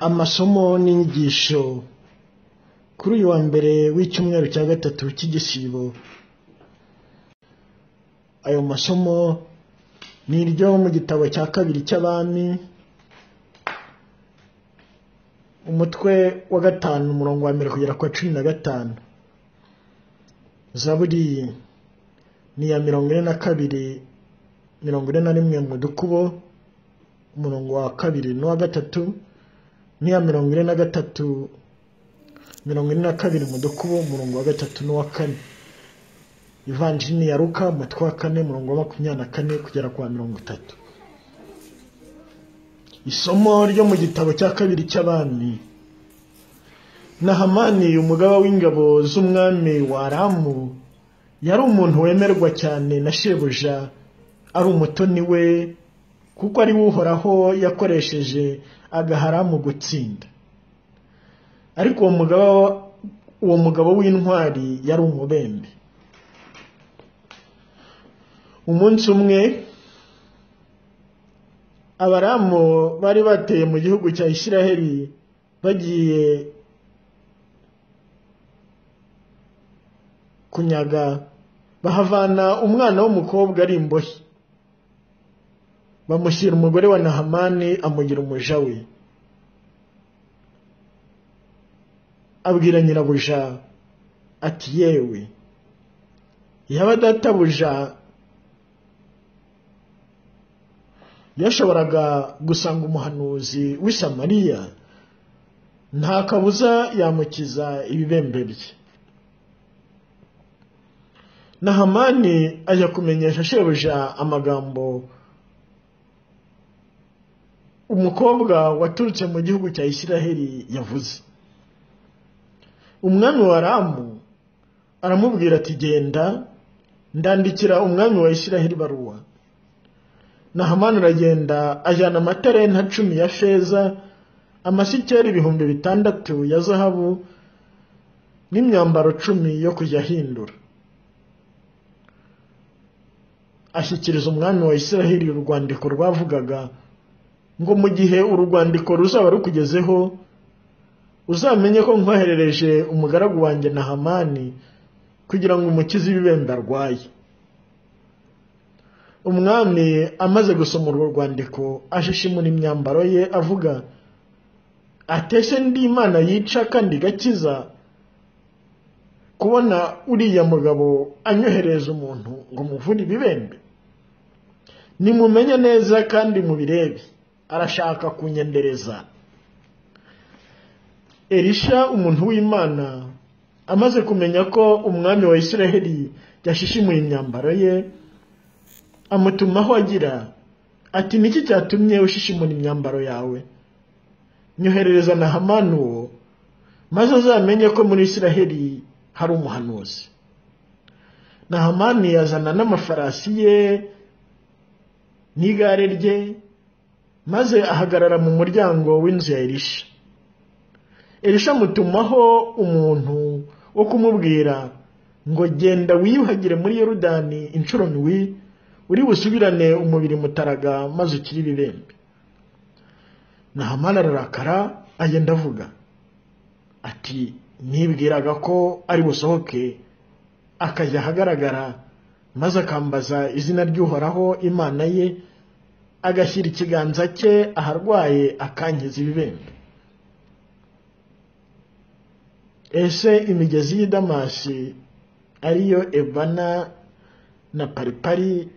amasomo n'inyigisho kuri uyu wa mbere w'icyumweru cya gatatu cy'igisibo. Ayo masomo ni iryo mu gitabo cya kabiri cy'Abami, umutwe wa 5 umurongo wa 1 kugera kwa 15. Zaburi ni ya 42 41 mu dukubo, umurongo wa 2 n'uwa 3, ni ya 43 42 mu dukubo, umurongo wa 3 n'uwa 4. Ivanjili ya Luka umutwe wa 4 umurongo wa 24 kugera kwa 30. Isomo ryo mu gitabo cya kabiri cy'Abami. Nahamani umugaba w'ingabo z'umwami wa Aramu yari umuntu wemerwa cyane na shebuja, ari umutoni we, kuko ari Uhoraho yakoresheje agaharamu gutsinda. Ariko uwo mugabo w'intwari yari umubembe. Umunsi umwe Abaramu bari bateye mu gihugu cya Isiraheli bagiye kunyaga, bahavana umwana w'umukobwa ari imbohe, bamushyira umugore wa Nahamani amugira umuja we. Abwira nyirabuja ati, yewe yaba databuja yashoboraga gusanga umuhanuzi w'i Samariya, nta kabuza yamukiza ibibembe bye. Nahamani ajya kumenyesha shebuja amagambo umukobwa waturutse mu gihugu cya Isiraheli yavuze. Umwami wa Aramu aramubwira ati, genda, ndandikira umwami wa Isiraheli baruwa. Nahamani aragenda ajyana amatarenta 10 ya feza, amasikeli 600 ya zahabu, n'imyambaro 10 yo kujya ahindura. Ashyikiriza umwami wa Isiraheli urwandiko rwavugaga ngo, mu gihe urwandiko ruzaba rukugezeho, uzamenye ko nkoherereje umugaragu wanjye Nahamani kugira ngo umukize ibibembe arwaye. Umwami amaze gusoma urwo rwandiko ashishimura imyambaro ye avuga ati, ese ndi Imana yica kandi igakiza, kubona uriya mugabo anyohereza umuntu ngo muvure ibibembe? Nimumenye neza kandi mubirebe, arashaka kunyendereza. Elisha umuntu w'Imana amaze kumenya ko umwami wa Isiraheli yashishimuye imyambaro ye, amutumaho agira ati, niki cyatumye ushishimura imyambaro yawe? Nyoherereza Nahamani uwo, maze azamenye ko muri Isiraheli hari umuhanuzi. Nahamani yazana n'amafarasi ye n'igare rye, maze ahagarara mu muryango w'inzu ya Elisha. Elisha amutumaho umuntu wo kumubwira ngo, genda wiyuhagire muri Yorodani inshuro ndwi, uri busubirane umubiri mutaraga, maze ukiri ibibembe. Nahamani ararakara agenda avuga ati, nibwiraga ko ari busohoke akajya ahagaragara, maze akambaza izina ry'Uhoraho Imana ye, agashyira ikiganza cye aharwaye akankiza ibibembe. Ese imigezi y'i Damasi, ariyo Ebana na Paripari,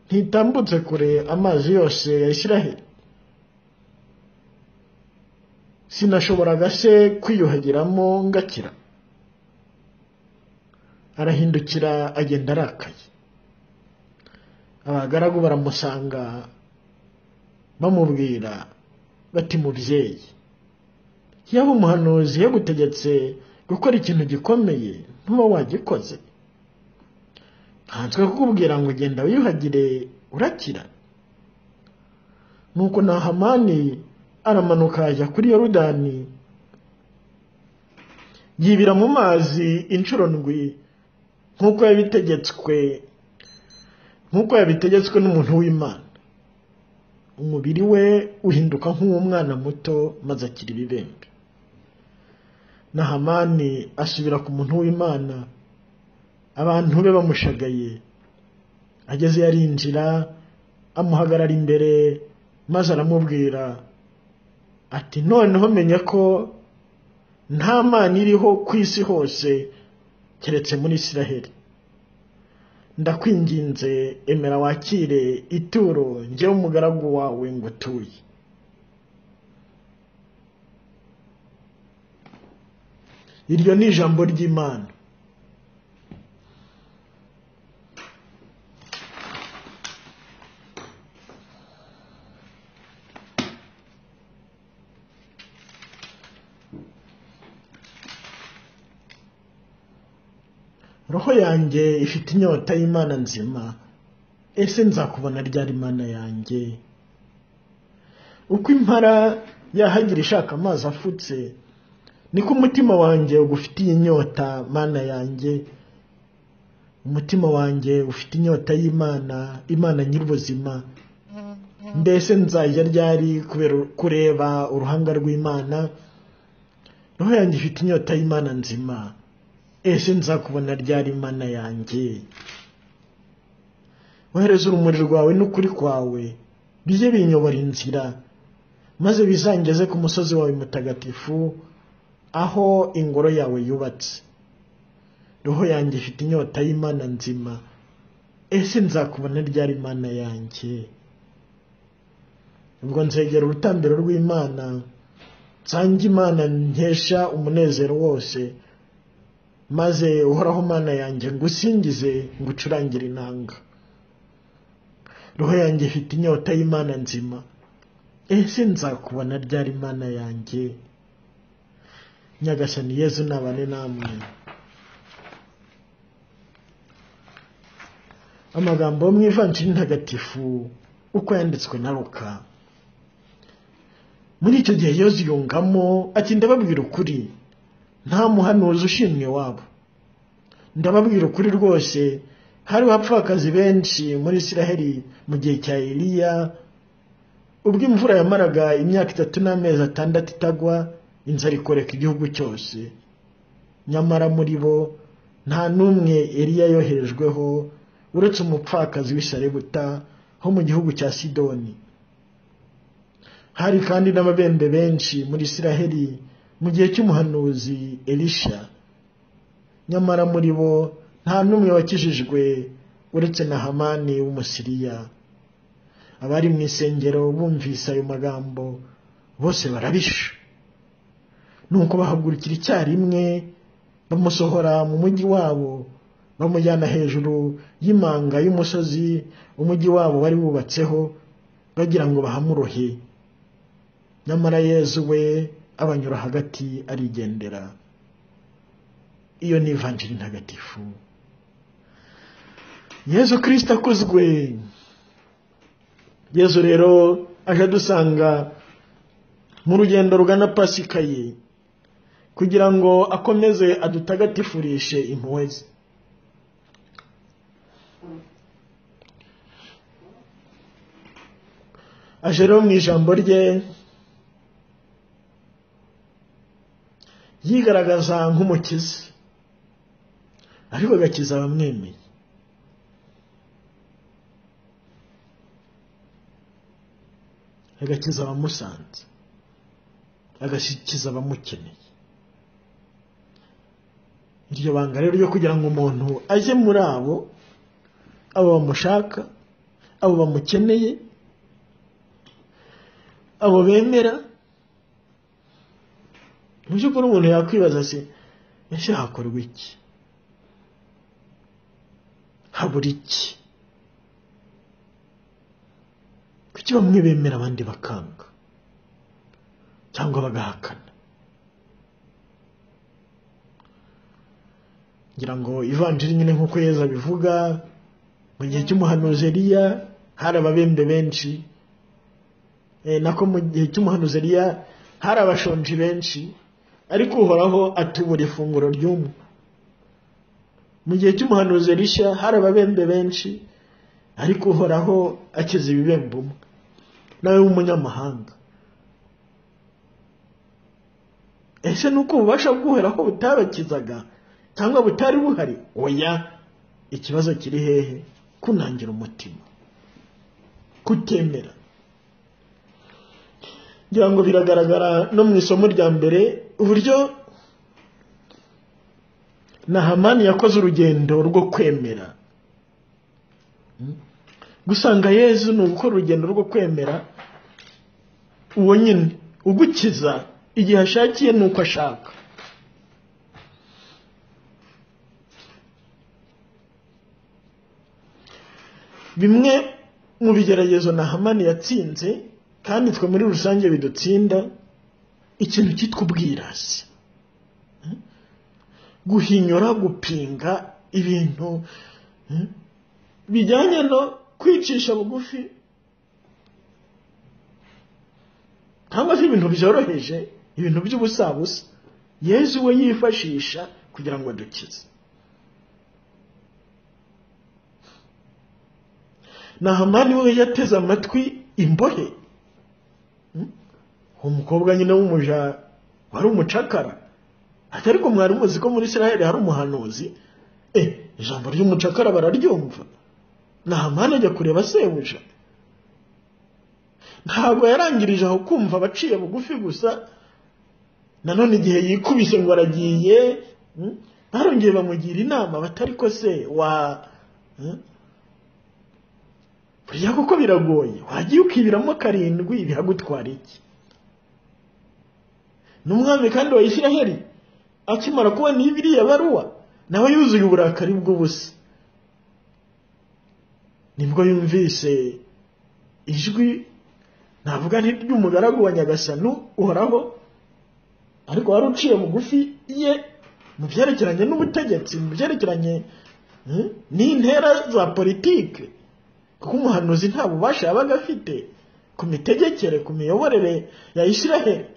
ntitambutse kure amazi yose ya Isiraheli? Sinashoboraga se kwiyuhagiramo ngakira? Arahindukira agenda arakaye. Abagaragu baramusanga bamubwira bati, mubyeyi, yaba umuhanuzi yagutegetse gukora ikintu gikomeye, ntuba wagikoze? Ntanswe kukubwira ngo genda wiyuhagire urakira? Nuko Nahamani aramanuka ajya kuri Yorodani, yibira mu mazi inshuro ndwi, nk'uko yabitegetswe n'umuntu w'Imana. umubiri we uhinduka nk'uw'umwana muto maze akira ibibembe. Na Hamani asubira ku muntu w'Imana, abantu be bamushagaye. Ageze yarinjira, amuhagarara imbere, maze aramubwira ati, noneho menya ko nta mana iriho ku isi hose keretse muri Isiraheli. Ndakwinginze emera wakire ituro njyewe umugaragu wawe ngutuye. Iryo ni ijambo ry'Imana. Roho yanjye ifite inyota y'Imana nzima, ese nzakubona ryari Mana yanjye? Uko impara yahagira ishaka amazi afutse, niko umutima wanjye ugufitiye inyota Mana yanjye. Umutima wanjye ufite inyota y'Imana, Imana nyir'ubuzima. Mbese nzajya ryari kureba uruhanga rw'Imana? Roho yanjye ifite inyota y'Imana nzima, ese nzakubona ryari Mana yanjye? Wohereza urumuri rwawe n'ukuri kwawe, bijye binyobora inzira, maze bizangeze ku musozi wawe mutagatifu, aho ingoro yawe yubatse. Roho yanjye ifite inyota y'Imana nzima, ese nzakubona ryari Mana yanjye? Ubwo nzegera urutambiro rw'Imana, nsange Imana nkesha umunezero wose, maze uhoraho Mana yanjye ngusingize, ngucurangire inanga. Roho yanjye ifite inyota y'Imana nzima, ese nzakubona ryari Mana yanjye? Nyagasani Yezu nabane namwe. Amagambo yo mu Ivanjili ntagatifu uko yanditswe na Luka. Muri icyo gihe Yezu yungamo ati, ndababwira ukuri, nta muhanuzi ushimwe wabo. Ndababwira ukuri rwose, hariho abapfakazi benshi muri Isiraheli mu gihe cya Eliya, ubwo imvura yamaraga imyaka 3 n'amezi 6 itagwa, inzara ikoreka igihugu cyose. Nyamara muri bo nta n'umwe Eliya yoherejweho, uretse umupfakazi w'i Sarebuta ho mu gihugu cya Sidoni. Hari kandi n'ababembe benshi muri Isiraheli mu gihe cy'umuhanuzi Elisha. Nyamara muri bo nta n'umwe wakijijwe uretse na Hamani w'Umusiriya. Abari mu isengero bumvise ayo magambo bose barabisha. Nuko bahagurukira icyarimwe, bamusohora mu mujyi wabo, bamujyana hejuru y'imanga y'umusozi umujyi wabo wari wubatseho, bagira ngo bahamurohe. Nyamara Yezu we abanyura hagati arigendera. Iyo ni Ivanjili ntagatifu. Yezu Kristo akuzwe. Yezu rero aje dusanga mu rugendo rugana Pasika ye, kugira ngo akomeze adutagatifurishe impuhwe ze. Aje rero mu ijambo rye yigaragaza nk'umukiza, ariko agakiza abamwemeye. Agakiza abamusanze, agashyikiza abamukeneye. Iryo banga rero ryo kugira ngo umuntu ajye muri abo bamushaka, abo bamukeneye, abo bemera. Mu by'ukuri umuntu yakwibaza se, ese hakorwa iki? Habura iki? Kuki bamwe bemera abandi bakanga cyangwa bagahakana? Ngira ngo Ivanjili nyine nk'uko Yezu abivuga, mu gihe cy'umuhanuzi Eliya hari ababembe benshi, nako mu gihe cy'umuhanuzi Eliya hari abashonji benshi, ariko uhoraho atubura ifunguro ry'umwe. Mu gihe cy'umuhanuzi Elisha hari ababembe benshi, ariko uhoraho akiza ibibembe umwe. nawe w'umunyamahanga. Ese nuko ububasha bw'Uhoraho butabakizaga cyangwa butari buhari? Oya, ikibazo kiri hehe? Kunangira umutima, kutemera. Ngira ngo biragaragara no mu isomo rya mbere uburyo Nahamani yakoze urugendo rwo kwemera. Gusanga Yesu ni ugukora urugendo rwo kwemera uwo nyine ugukiza igihe ashakiye nuko ashaka. Bimwe mu bigeragezo Nahamani yatsinze kandi twe muri rusange bidutsinda, ikintu cyitwa ubwirasi, guhinyura, gupinga ibintu bijyanye no kwicisha bugufi, cyangwa se ibintu byoroheje, ibintu by'ubusabusa Yesu we yifashisha kugira ngo adukize. Nahamani we yateze amatwi imbohe, umukobwa nyine w'umuja wari umucakara. Atari ko mwari muzi ko muri Isiraheli hari umuhanuzi? Ijambo ry'umucakara bararyumva. Nahamani ajya kureba sebuja. Ntabwo yarangirije aho kumva abaciye bugufi gusa, nanone igihe yikubise ngo aragiye, barongeye bamugira inama batari ko se burya kuko biragoye, wagiye ukibiramo 7 bihagutwara iki? N'umwami kandi wa Isiraheli akimara kubona ibiriya baruwa nawe yuzuye uburakari bw'ubusa, nibwo yumvise ijwi navuga ry'umugaragu wa Nyagasani Uhoraho, ariko wari uciye bugufi ye mu byerekeranye n'ubutegetsi, mu byerekeranye n'intera za politike, kuko umuhanuzi nta bubasha yabaga afite ku mitegekere, ku miyoborere ya Isiraheli.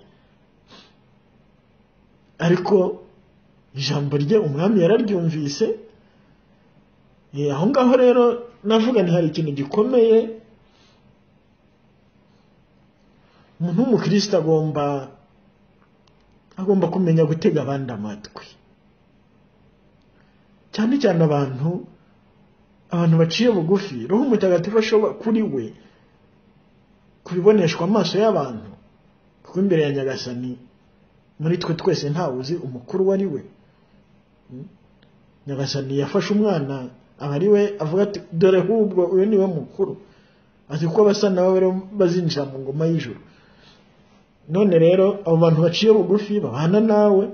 Ariko ijambo rye umwami yararyumvise. Aho ngaho rero navuga ni hari ikintu gikomeye umuntu w'umukristo agomba kumenya gutega abandi amatwi, cyane cyane abantu baciye bugufi. Roho Mutagatifu ashobora kuri we kubiboneshwa amaso y'abantu, kuko imbere ya Nyagasani muri twe twese ntawe uzi umukuru wari we. Nyagasani yafashe umwana aba ari we avuga ati dore hubwo uyu niwe mukuru, ati ko basa nawe bazinjira mu ngoma y'ijuru. None rero abo bantu baciye bugufi babana nawe,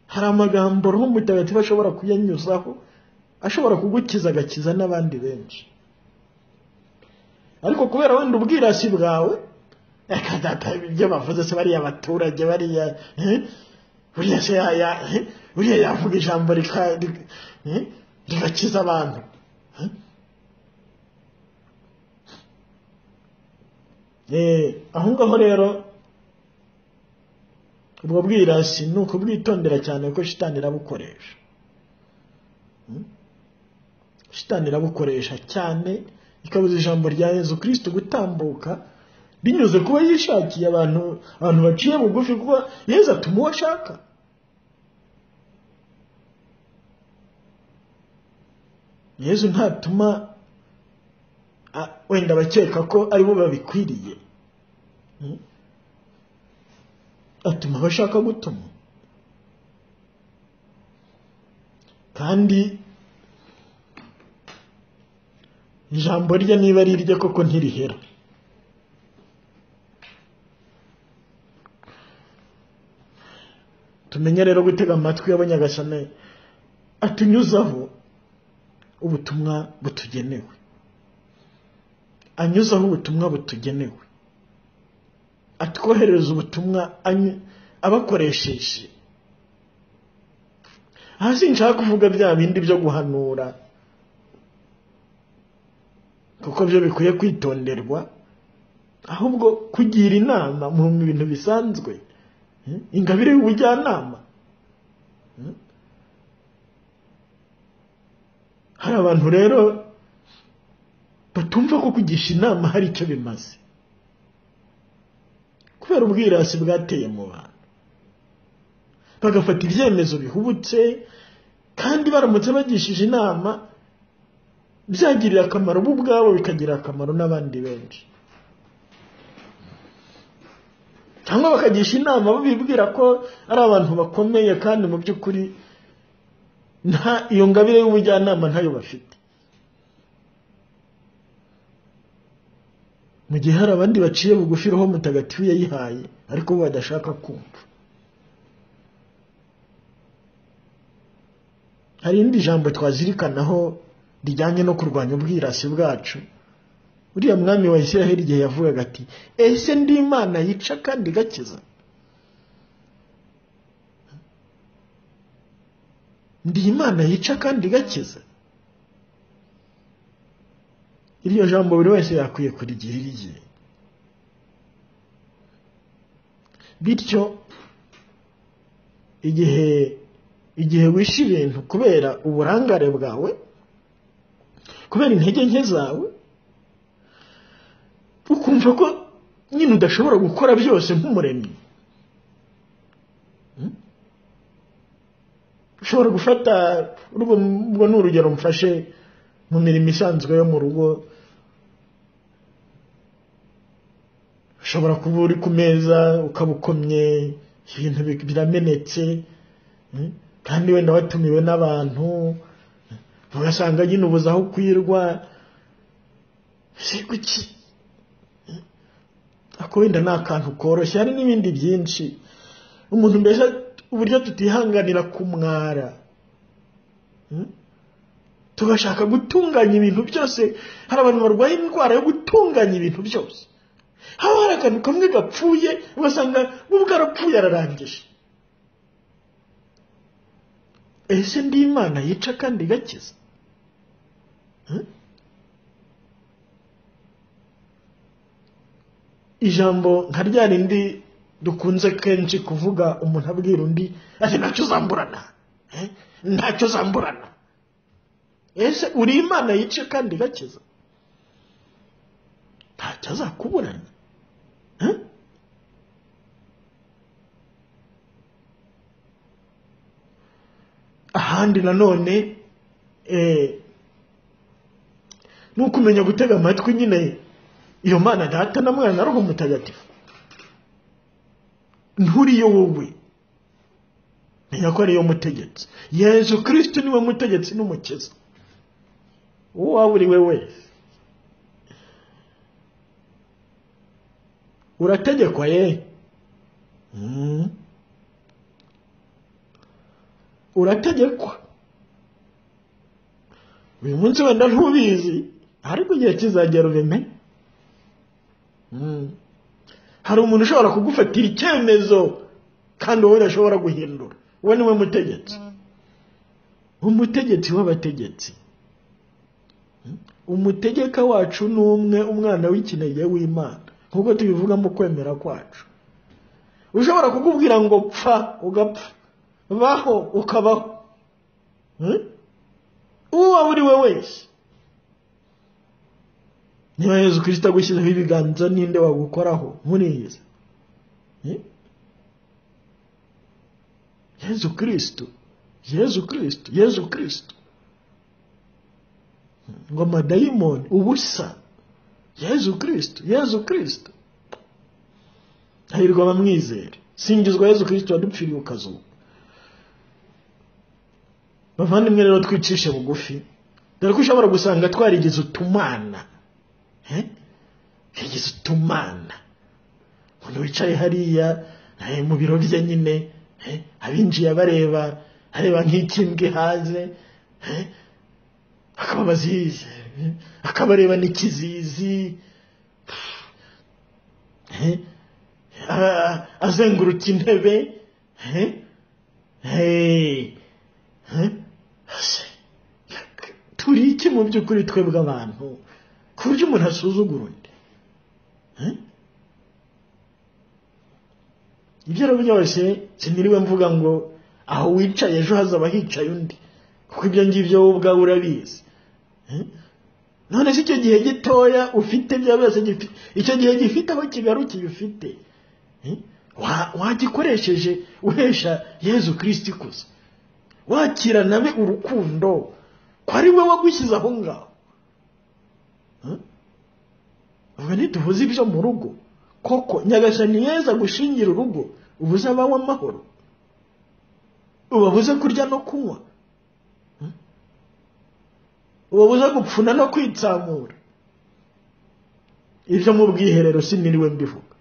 hari amagambo Roho Mutagatifu ashobora kuyanyuzaho, ashobora kugukiza, agakiza n'abandi benshi. Ariko kubera wenda ubwirasi bwawe, ibyo bavuze se bariya abaturage bariya buriya yavuga ijambo rigakiza abantu. Aho ngaho rero ubwo bwirasi ni ukubwitondera cyane, kuko shitani irabukoresha. Shitani irabukoresha cyane, ikabuza ijambo rya Yesu Kristo gutambuka binyuze kuba yishakiye abantu baciye bugufi, kuba Yesu atuma uwo ashaka. Yesu ntatuma wenda bakeka ko ari bo babikwiriye, atuma abashaka gutuma. Kandi ijambo rye niba ari irye koko ntirihera. Tumenye rero gutega amatwi y'Abanyagasani atunyuzaho ubutumwa butugenewe, anyuzaho ubutumwa butugenewe, atwohereza ubutumwa abakoresheje. Hasi nshaka kuvuga bya bindi byo guhanura, kuko byo bikwiye kwitonderwa, ahubwo kugira inama mu bintu bisanzwe, ingabire y'ubujyanama. Hari abantu rero batumva ko kugisha inama hari icyo bimaze. kubera ubwirasi bwateye mu bantu, bagafata ibyemezo bihubutse kandi baramutse bagishije inama byagirira akamaro bo ubwabo bikagirira akamaro n'abandi benshi, cyangwa bakagisha inama babibwira ko ari abantu bakomeye kandi mu by'ukuri nta iyo ngabire y'ubujyanama ntayo bafite, mu gihe hari abandi baciye bugufi roho mutagatifu yayihaye ariko bo badashaka kumva. Hari indi jambo twazirikanaho rijyanye no kurwanya ubwirasi bwacu. Uriya mwami wa Isiraheli igihe yavugaga ati ese ndi Imana yica kandi igakiza? Ndi Imana yica kandi igakiza? Iryo jambo buri wese yakwiye kurigirira igihe. Bityo igihe wishe ibintu kubera uburangare bwawe, kubera intege nke zawe, ukumva ko nyine udashobora gukora byose nk'umuremyi, ushobora gufata urwo ni urugero mfashe mu mirimo isanzwe yo mu rugo. Ushobora kuba uri ku meza ukabukomye ibintu biramenetse, kandi wenda watumiwe n'abantu, ugasanga nyine ubuze aho kwirwa. Kuki ako wenda ni akantu koroshye. Hari n'ibindi byinshi umuntu mbese uburyo tutihanganira kumwara, tugashaka gutunganya ibintu byose. Hari abantu barwaye indwara yo gutunganya ibintu byose, haba hari akantu kamwe gapfuye ugasanga ubwo arapfuye ararangije. Ese ndi Imana yica kandi igakiza? Ijambo nka rya rindi dukunze kenshi kuvuga umuntu abwira undi ati ntacyo uzamburana, ntacyo uzamburana. Ese uri Imana yica kandi igakiza? Ntacyo azakuburana. Ahandi nanone nukumenya gutega amatwi nyine iyo Mana Data na Mwana na Roho Mutagatifu. Nturiyo wowe, menya ko ariyo mutegetsi. Yesu Kristo niwe mutegetsi n'umukiza. Uwo waba uri we wese urategekwa urategekwa. Uyu munsi wenda ntubizi, ariko igihe kizagera ubimenye. Hari umuntu ushobora kugufatira icyemezo kandi wowe udashobora guhindura. Wowe niwe mutegetsi, umutegetsi w'abategetsi. Umutegeka wacu ni umwe, umwana w'ikinege w'Imana, nk'uko tubivuga mu kwemera kwacu. Ushobora kukubwira ngo pfa ugapfa, baho ukabaho. Uwo waba uri we wese. Niba Yesu Kristo agushyizeho ibiganza ninde wagukoraho muriyiza? Yesu Kristo, Yesu Kristo, Yesu Kristo. Ngo amadayimoni ubusa, Yesu Kristo, Yesu Kristo. Hahirwa abamwizera. Singizwa Yesu Kristo wadupfiriye ukazuka. Bavandimwe rero twicishe bugufi, dore ko ushobora gusanga twarigize utumana. Yagize utumana. Umuntu wicaye hariya mu biro bye nyine, abinjiye areba nk'ikimbwe haze, akababazize, akabareba n'ikizizi, azenguruka intebe. Turi iki mu by'ukuri twebwe abantu ku buryo umuntu asuzugura undi? Ibyo rero byose siniriwe mvuga ngo aho wicaye ejo hazaba hicaye undi, kuko ibyo ngibyo wowe ubwawe urabizi. None se icyo gihe gitoya ufite bya byose icyo gihe gifite aho kigarukiye ufite, wagikoresheje uhesha Yezu Kristo ikuzo, wakira nabe urukundo ko ari we wagushyize aho ngaho. ubwo ntituvuze ibyo mu rugo koko Nyagasani Yezu gushingira urugo ubuze abawe amahoro, ubabuze kurya no kunywa, ubabuze gupfuna no kwitsamura. ibyo mu bwiherero siniriwe mbivuga.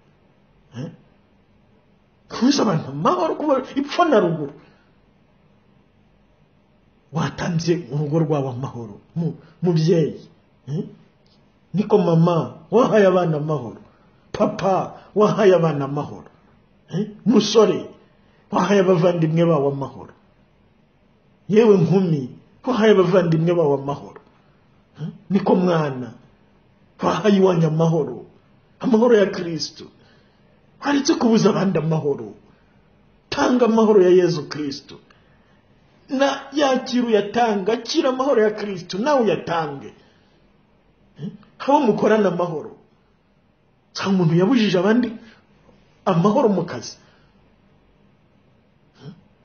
kubuza abantu amahoro kuba ipfa na ruguru. watanze urugo rwawe amahoro mubyeyi, niko mama wahaye abana amahoro, papa wahaye abana amahoro, musore wahaye abavandimwe bawe amahoro, yewe nkumi wahaye abavandimwe bawe amahoro, niko mwana wahaye iwanyu amahoro, amahoro ya Kristo. waretse kubuza abandi amahoro, tanga amahoro ya Yezu Kristo, na yakiru yatanga, kira amahoro ya Kristo nawe uyatange. habo mukorana amahoro. cyangwa umuntu yabujije abandi amahoro mu kazi,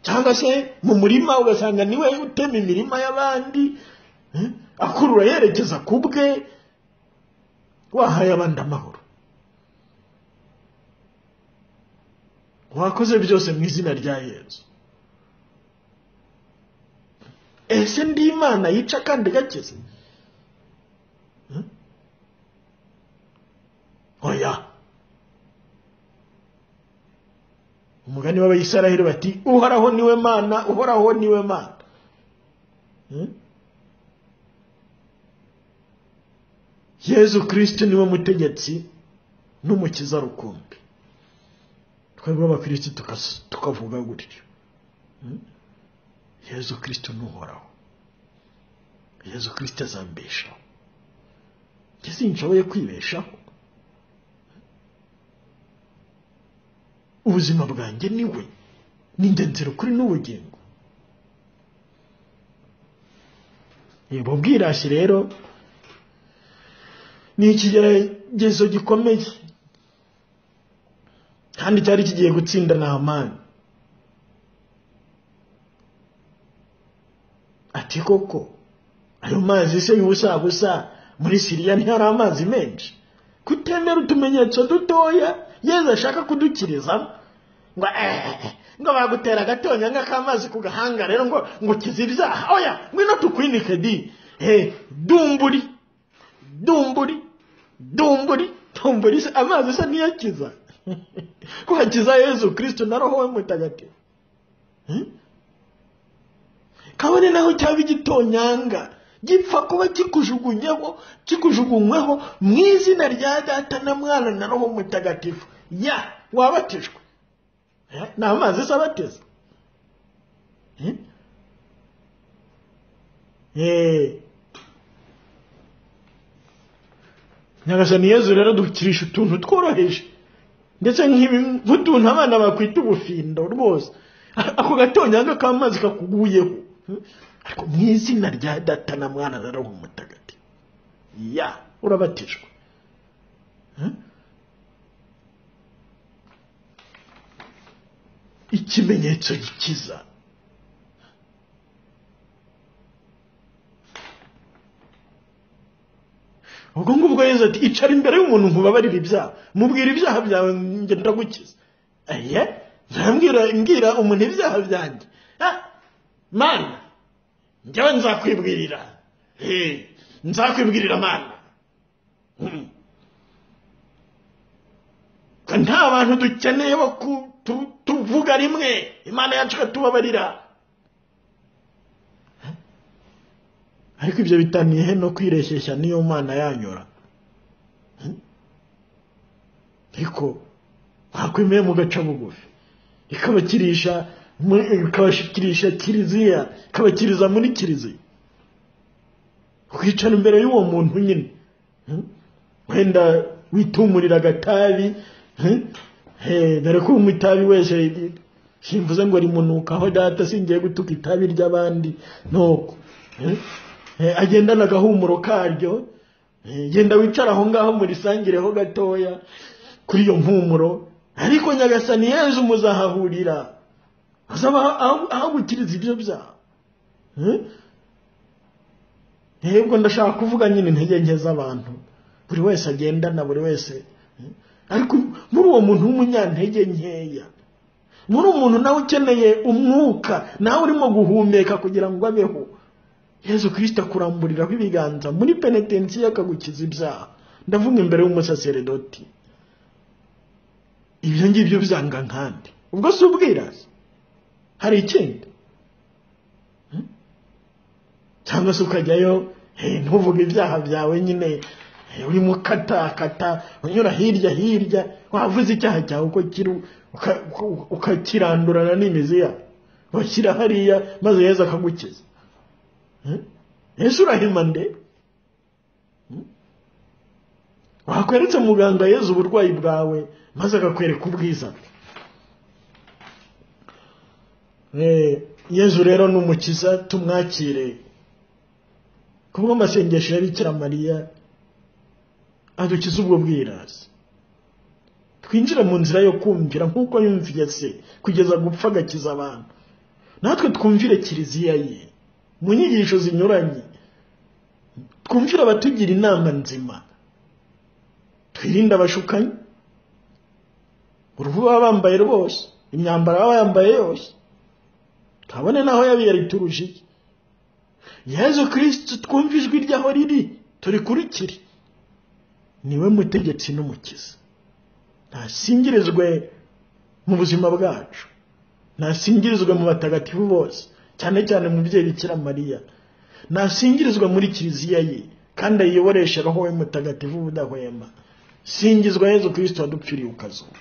cyangwa se mu murima ugasanga niwe utema imirima y'abandi, akurura yerekeza ku bwe. wahaye abandi amahoro, wakoze byose mu izina rya Yezu. ese ndi Imana yica kandi gakiza? oya. umugani w'Abayisiraheli bati uhoraho niwe Mana, uhoraho niwe Mana. Yezu Kristo niwe mutegetsi n'umukiza rukumbi. twebwe abakristo tukavuga gutyo. Yezu Kristo nuhoraho, Yezu Kristo azambeshaho. sinshoboye kwibeshaho. ubuzima bwanjye niwe, ni ndenzero kuri n'ubugingo. yebo bwirashye rero ni ikigeragezo gikomeye, kandi cyari kigiye gutsinda Nahamani. ati koko ayo mazi se y'ubusabusa muri Siriya ntihari amazi menshi? kutemera utumenyetso dutoya Yezu ashaka kudukiriza ngo bagutera agatonya nk'akamazi ku gahanga rero ngo kizibyaha. oya ngwino tukwinike di. dumburi se amazi se niyakiza? ko hakiza Yezu Kristo na Roho we Mutagatifu. kabone naho cyaba igitonyanga gipfa kuba kikujugunyweho mu izina rya Data na Mwana na Roho Mutagatifu, wabatijwe. ni amazi se abateza? Nyagasani Yezu rero dukirisha utuntu tworoheje, ndetse nk'utuntu abana bakwita ubufindo rwose. ako gatonyanga k'amazi kakuguyeho, ariko mu izina rya Data na Mwana na Roho Mutagatifu, urabatijwe. ikimenyetso gikiza. ubwo ngubwo Yezu ati icara imbere y'umuntu nkubabarira ibyaha, mubwira ibyaha byawe njye ndagukiza. mbwira umuntu ibyaha byanjye. Mana njyewe nzakwibwirira Mana. nta bantu dukeneye bo tuvuga rimwe, Imana yacu ikatubabarira. ariko ibyo bitaniye he no kwireshyeshya niyo Mana yanyura? ariko bakwemeye mu gaca bugufi, ikabashyikirisha kiliziya, ikabakiriza muri kiliziya. kwicara imbere y'uwo muntu nyine, wenda witumurira agatabi, dore ko unywa itabi wese simvuze ngo rimunukaho data, singiye gutuka itabi ry'abandi nuko agendana agahumuro karyo. genda wicara aho ngaho murisangireho gatoya kuri iyo mpumuro, ariko nyagasani Yezu muzahahurira azaba ahagukiriza ibyo byaha. Hebwo ndashaka kuvuga nyine intege nke z'abantu buri wese agendana, buri wese ariko muri uwo muntu w'umunyantege nkeya, muri umuntu nawe ukeneye umwuka, nawe urimo guhumeka kugira ngo abeho, Yezu Kristo akuramburiraho ibiganza muri penitensi akagukiza ibyaha. Ndavuga imbere y'umusaseredoti. Ibyo ngibyo byanga nkandi, ubwo si ubwirasi, hari ikindi cyangwa se ukajyayo ntuvuge ibyaha byawe nyine urimo katakata unyura hirya wavuze icyaha cyawe uko kiri ukakirandurana n'imizi yawe washyira hariya maze Yezu akagukiza. Yesu urahima nde? Wakweretse muganga Yezu uburwayi bwawe maze akakwereka ubwiza. Yezu rero n'umukiza, tumwakire kubwo amasengesho ya Bikira Mariya adukiza ubwo bwirasi. Twinjira mu nzira yo kumvira nk'uko yumviye se kugeza gupfa agakiza abantu. Natwe twumvire kiliziya ye mu nyigisho zinyuranye, twumvire abatugira inama nzima, twirinde abashukanyi, uruhu baba bambaye rwose, imyambaro baba yambaye yose, kabone naho yabiyarituruje. Yezu Kristo twumva ijwi ryaho riri turikurikire, niwe mutegetsi n'umukiza. Ntasingirizwe mu buzima bwacu, ntasingirizwe mu batagatifu bose, cyane cyane mu byeyi Bikira Mariya, ntasingirizwa muri kiliziya ye kandi ayiyoboresha roho we mutagatifu budahwema. Singizwa Yezu Kristo wadupfiriye ukazuka.